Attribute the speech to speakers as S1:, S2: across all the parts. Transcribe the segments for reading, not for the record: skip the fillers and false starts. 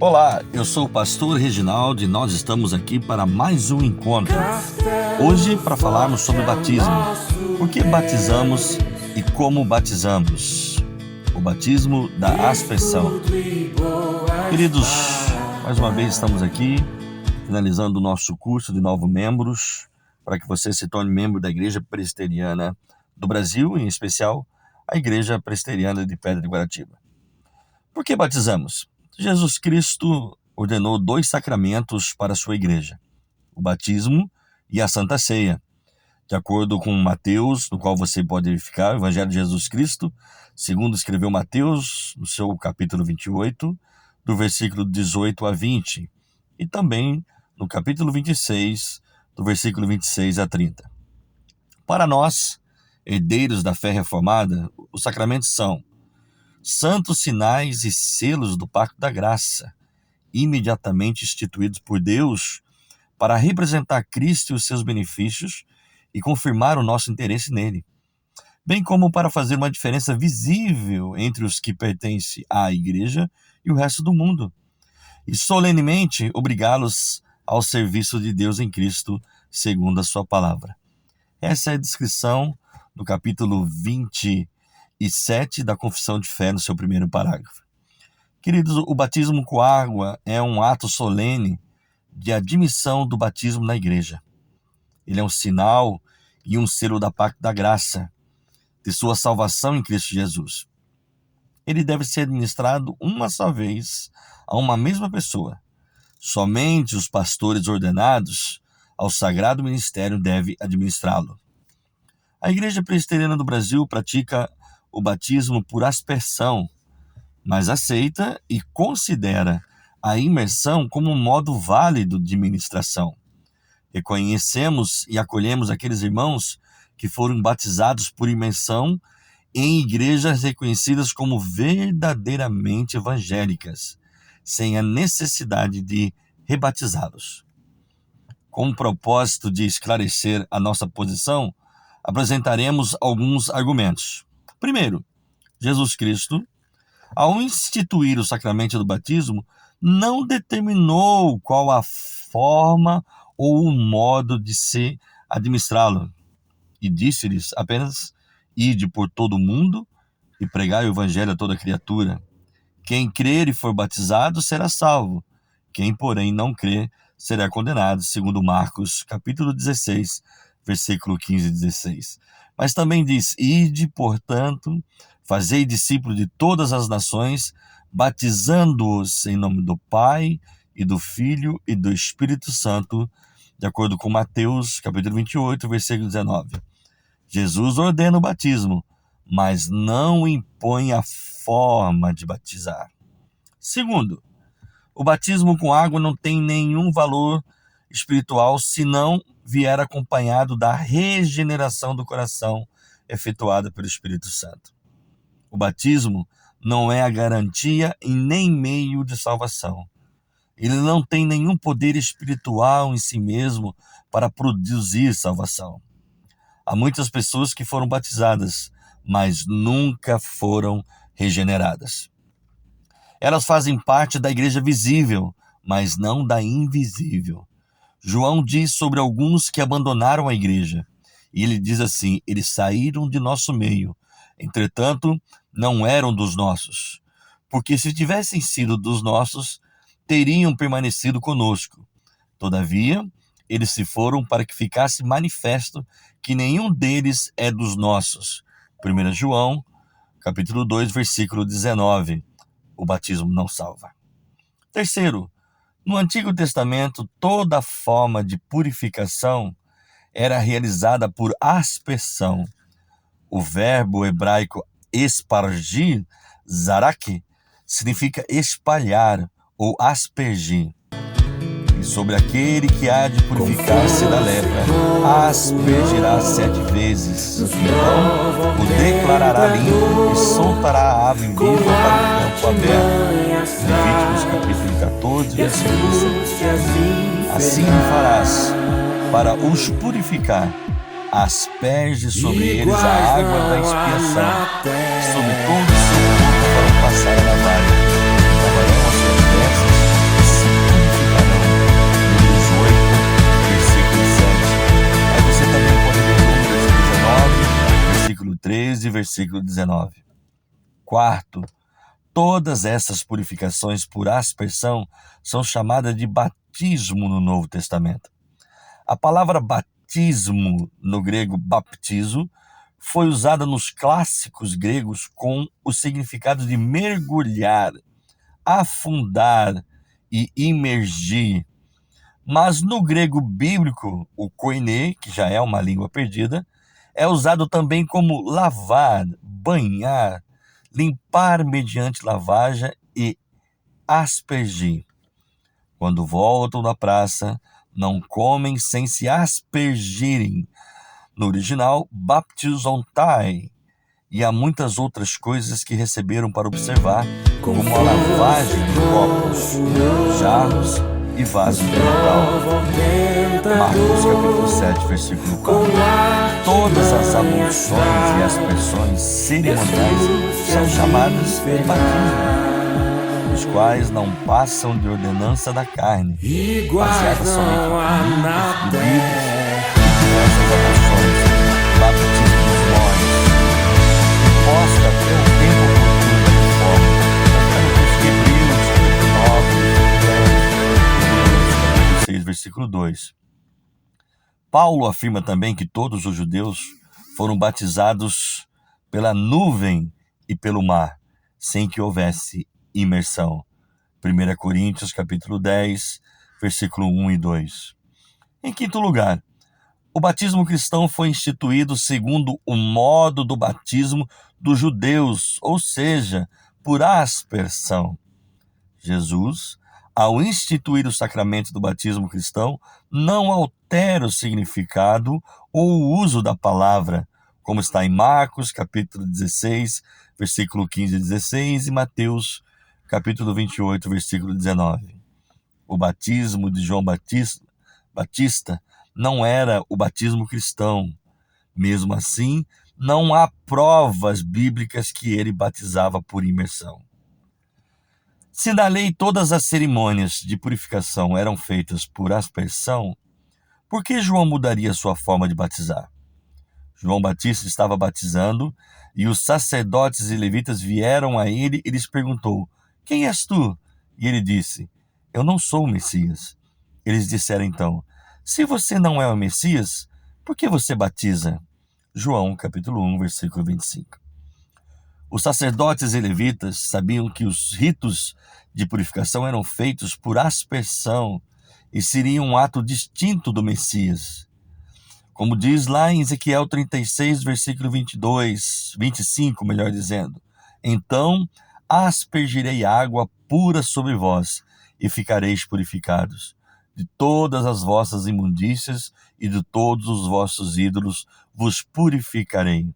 S1: Olá, eu sou o pastor Reginaldo e nós estamos aqui para mais um encontro. Hoje para falarmos sobre batismo. Por que batizamos e como batizamos? O batismo da aspersão. Queridos, mais uma vez estamos aqui, finalizando o nosso curso de novos membros, para que você se torne membro da Igreja Presbiteriana do Brasil, em especial a Igreja Presbiteriana de Pedra de Guaratiba. Por que batizamos? Jesus Cristo ordenou 2 sacramentos para a sua igreja, o batismo e a Santa Ceia. De acordo com Mateus, no qual você pode verificar, o Evangelho de Jesus Cristo, segundo escreveu Mateus, no seu capítulo 28, do versículo 18 a 20, e também no capítulo 26, do versículo 26 a 30. Para nós, herdeiros da fé reformada, os sacramentos são santos sinais e selos do pacto da graça, imediatamente instituídos por Deus para representar Cristo e os seus benefícios e confirmar o nosso interesse nele, bem como para fazer uma diferença visível entre os que pertencem à igreja e o resto do mundo, e solenemente obrigá-los ao serviço de Deus em Cristo, segundo a sua palavra. Essa é a descrição do capítulo 27 da Confissão de Fé, no seu primeiro parágrafo. Queridos, o batismo com água é um ato solene de admissão do batismo na igreja. Ele é um sinal e um selo da pacto da graça, de sua salvação em Cristo Jesus. Ele deve ser administrado uma só vez a uma mesma pessoa. Somente os pastores ordenados ao sagrado ministério devem administrá-lo. A Igreja Presbiteriana do Brasil pratica o batismo por aspersão, mas aceita e considera a imersão como um modo válido de ministração. Reconhecemos e acolhemos aqueles irmãos que foram batizados por imersão em igrejas reconhecidas como verdadeiramente evangélicas, sem a necessidade de rebatizá-los. Com o propósito de esclarecer a nossa posição, apresentaremos alguns argumentos. Primeiro, Jesus Cristo, ao instituir o sacramento do batismo, não determinou qual a forma ou o modo de se administrá-lo, e disse-lhes apenas: ide por todo o mundo e pregai o evangelho a toda criatura. Quem crer e for batizado será salvo, quem, porém, não crer será condenado, segundo Marcos, capítulo 16, versículo 15 e 16. Mas também diz: ide, portanto, fazei discípulos de todas as nações, batizando-os em nome do Pai, e do Filho, e do Espírito Santo, de acordo com Mateus, capítulo 28, versículo 19. Jesus ordena o batismo, mas não impõe a forma de batizar. Segundo, o batismo com água não tem nenhum valor espiritual se não vier acompanhado da regeneração do coração efetuada pelo Espírito Santo. O batismo não é a garantia e nem meio de salvação. Ele não tem nenhum poder espiritual em si mesmo para produzir salvação. Há muitas pessoas que foram batizadas, mas nunca foram regeneradas. Elas fazem parte da igreja visível, mas não da invisível. João diz sobre alguns que abandonaram a igreja, e ele diz assim: eles saíram de nosso meio, entretanto, não eram dos nossos, porque se tivessem sido dos nossos, teriam permanecido conosco. Todavia, eles se foram para que ficasse manifesto que nenhum deles é dos nossos. 1 João, capítulo 2, versículo 19. O batismo não salva. Terceiro, no Antigo Testamento, toda forma de purificação era realizada por aspersão. O verbo hebraico espargir, zarak, significa espalhar ou aspergir. E sobre aquele que há de purificar-se da lepra, aspergirá 7 vezes. Então o declarará limpo e soltará a ave viva para o campo aberto. Levíticos capítulo 14, versículo 6. Assim farás para os purificar. Asperge sobre eles a água da expiação, sobre todo o seu corpo para passar a lavagem. Lavarão as suas vestes versículo 19. Quarto, todas essas purificações por aspersão são chamadas de batismo no Novo Testamento. A palavra batismo, no grego baptizo, foi usada nos clássicos gregos com o significado de mergulhar, afundar e imergir. Mas no grego bíblico, o koiné, que já é uma língua perdida, é usado também como lavar, banhar, limpar mediante lavagem e aspergir. Quando voltam da praça, não comem sem se aspergirem. No original, baptizontai. E há muitas outras coisas que receberam para observar, como a lavagem de copos, jarros e vasos de metal. Marcos capítulo 7, versículo 4. Todas as abluções e aspersões cerimoniais são chamadas de batismo, os quais não passam de ordenança da carne, baseada somente em comidas, bebidas e diversas abluções, batismo dos mortos, imposta até o tempo oportuno da reforma, conforme os Hebreus capítulo 9, 6, versículo 2. Paulo afirma também que todos os judeus foram batizados pela nuvem e pelo mar, sem que houvesse imersão. 1 Coríntios capítulo 10, versículo 1 e 2. Em quinto lugar, o batismo cristão foi instituído segundo o modo do batismo dos judeus, ou seja, por aspersão. Jesus, ao instituir o sacramento do batismo cristão, não altera o significado ou o uso da palavra, como está em Marcos, capítulo 16, versículo 15 e 16, e Mateus, capítulo 28, versículo 19. O batismo de João Batista não era o batismo cristão. Mesmo assim, não há provas bíblicas que ele batizava por imersão. Se na lei todas as cerimônias de purificação eram feitas por aspersão, por que João mudaria sua forma de batizar? João Batista estava batizando e os sacerdotes e levitas vieram a ele e lhes perguntou: "Quem és tu?" E ele disse: "Eu não sou o Messias." Eles disseram então: "Se você não é o Messias, por que você batiza?" João capítulo 1, versículo 25. Os sacerdotes e levitas sabiam que os ritos de purificação eram feitos por aspersão e seria um ato distinto do Messias. Como diz lá em Ezequiel 36, versículo 25, melhor dizendo: "Então aspergirei água pura sobre vós, e ficareis purificados. De todas as vossas imundícias e de todos os vossos ídolos vos purificarei."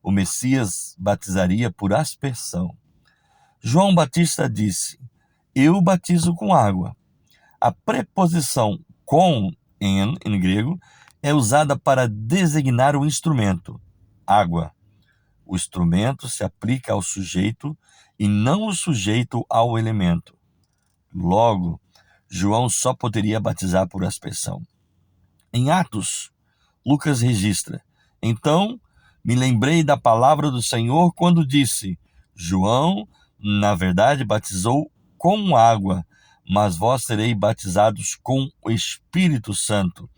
S1: O Messias batizaria por aspersão. João Batista disse: "Eu batizo com água." A preposição com, em grego, é usada para designar o instrumento, água. O instrumento se aplica ao sujeito e não o sujeito ao elemento. Logo, João só poderia batizar por aspersão. Em Atos, Lucas registra: "Então me lembrei da palavra do Senhor quando disse: João, na verdade, batizou com água, mas vós sereis batizados com o Espírito Santo."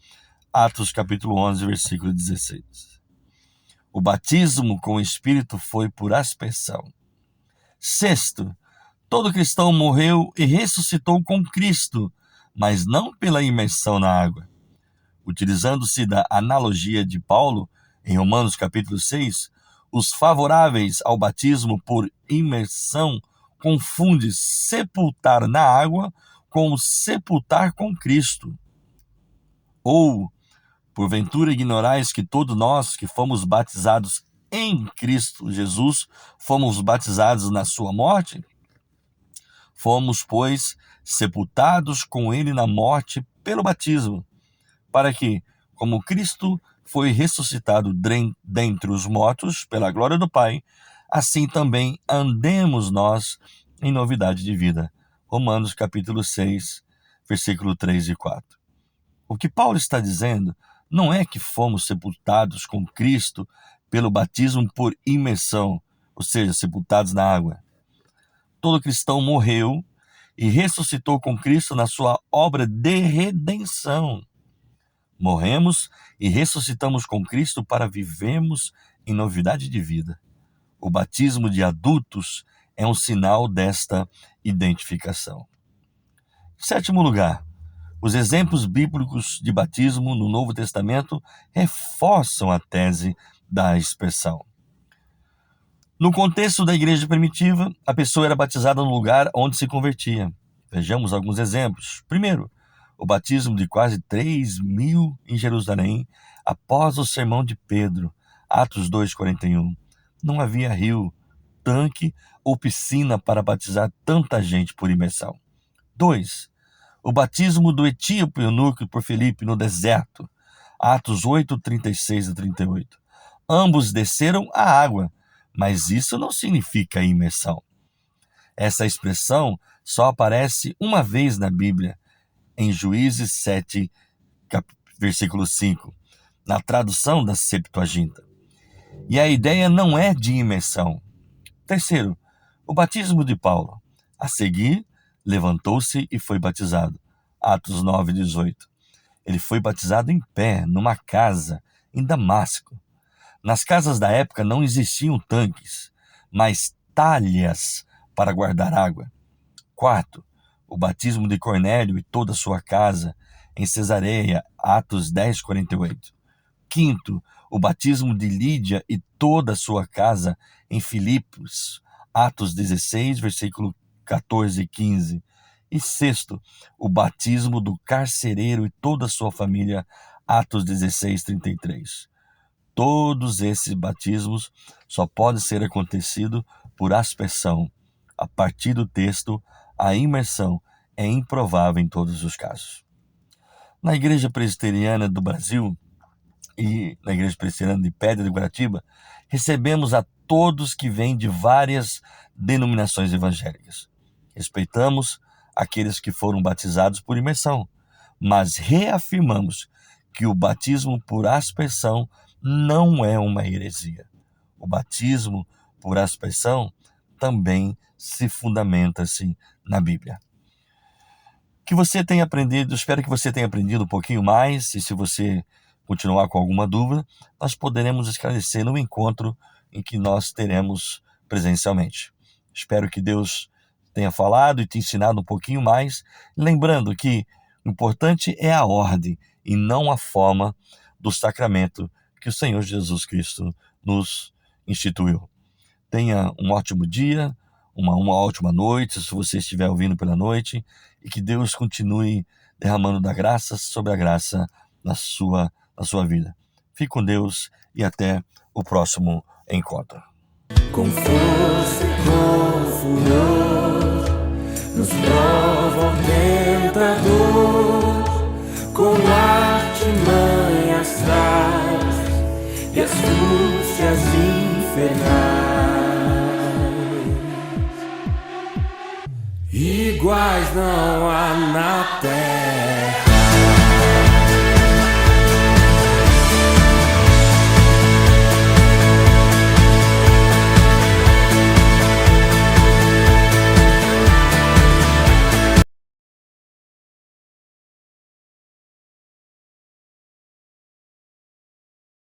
S1: Atos capítulo 11, versículo 16. O batismo com o Espírito foi por aspersão. Sexto, todo cristão morreu e ressuscitou com Cristo, mas não pela imersão na água. Utilizando-se da analogia de Paulo, em Romanos capítulo 6, os favoráveis ao batismo por imersão confundem sepultar na água com sepultar com Cristo. Ou, porventura, ignorais que todos nós que fomos batizados em Cristo Jesus, fomos batizados na sua morte? Fomos, pois, sepultados com ele na morte pelo batismo, para que, como Cristo foi ressuscitado dentre os mortos pela glória do Pai, assim também andemos nós em novidade de vida. Romanos capítulo 6, versículo 3 e 4. O que Paulo está dizendo não é que fomos sepultados com Cristo pelo batismo por imersão, ou seja, sepultados na água. Todo cristão morreu e ressuscitou com Cristo na sua obra de redenção. Morremos e ressuscitamos com Cristo para vivermos em novidade de vida. O batismo de adultos é um sinal desta identificação. Em sétimo lugar, os exemplos bíblicos de batismo no Novo Testamento reforçam a tese da expressão. No contexto da igreja primitiva, a pessoa era batizada no lugar onde se convertia. Vejamos alguns exemplos. Primeiro, o batismo de quase 3.000 em Jerusalém, após o sermão de Pedro, Atos 2,41. Não havia rio, tanque ou piscina para batizar tanta gente por imersão. 2. O batismo do etíope eunuco por Filipe no deserto, Atos 8, 36 a 38. Ambos desceram à água, mas isso não significa imersão. Essa expressão só aparece uma vez na Bíblia, em Juízes 7, versículo 5, na tradução da Septuaginta. E a ideia não é de imersão. Terceiro, o batismo de Paulo. A seguir, levantou-se e foi batizado. Atos 9, 18. Ele foi batizado em pé, numa casa, em Damasco. Nas casas da época não existiam tanques, mas talhas para guardar água. Quarto, o batismo de Cornélio e toda a sua casa, em Cesareia, Atos 10, 48. Quinto, o batismo de Lídia e toda a sua casa, em Filipos, Atos 16, versículo 14 e 15. E sexto, o batismo do carcereiro e toda a sua família, Atos 16, 33. Todos esses batismos só podem ser acontecido por aspersão. A partir do texto, a imersão é improvável em todos os casos. Na Igreja Presbiteriana do Brasil e na Igreja Presbiteriana de Pedra de Guaratiba, recebemos a todos que vêm de várias denominações evangélicas. Respeitamos aqueles que foram batizados por imersão, mas reafirmamos que o batismo por aspersão não é uma heresia. O batismo por aspersão também se fundamenta-se na Bíblia. Que você tenha aprendido, espero que você tenha aprendido um pouquinho mais, e se você continuar com alguma dúvida, nós poderemos esclarecer no encontro em que nós teremos presencialmente. Espero que Deus tenha falado e te ensinado um pouquinho mais, lembrando que o importante é a ordem e não a forma do sacramento que o Senhor Jesus Cristo nos instituiu. Tenha um ótimo dia, uma ótima noite, se você estiver ouvindo pela noite, e que Deus continue derramando da graça sobre a graça na sua vida. Fique com Deus e até o próximo encontro.
S2: Com força e com furor, nos prova o tentador, com artimanhas traz e astúcias infernais. Iguais não há na terra,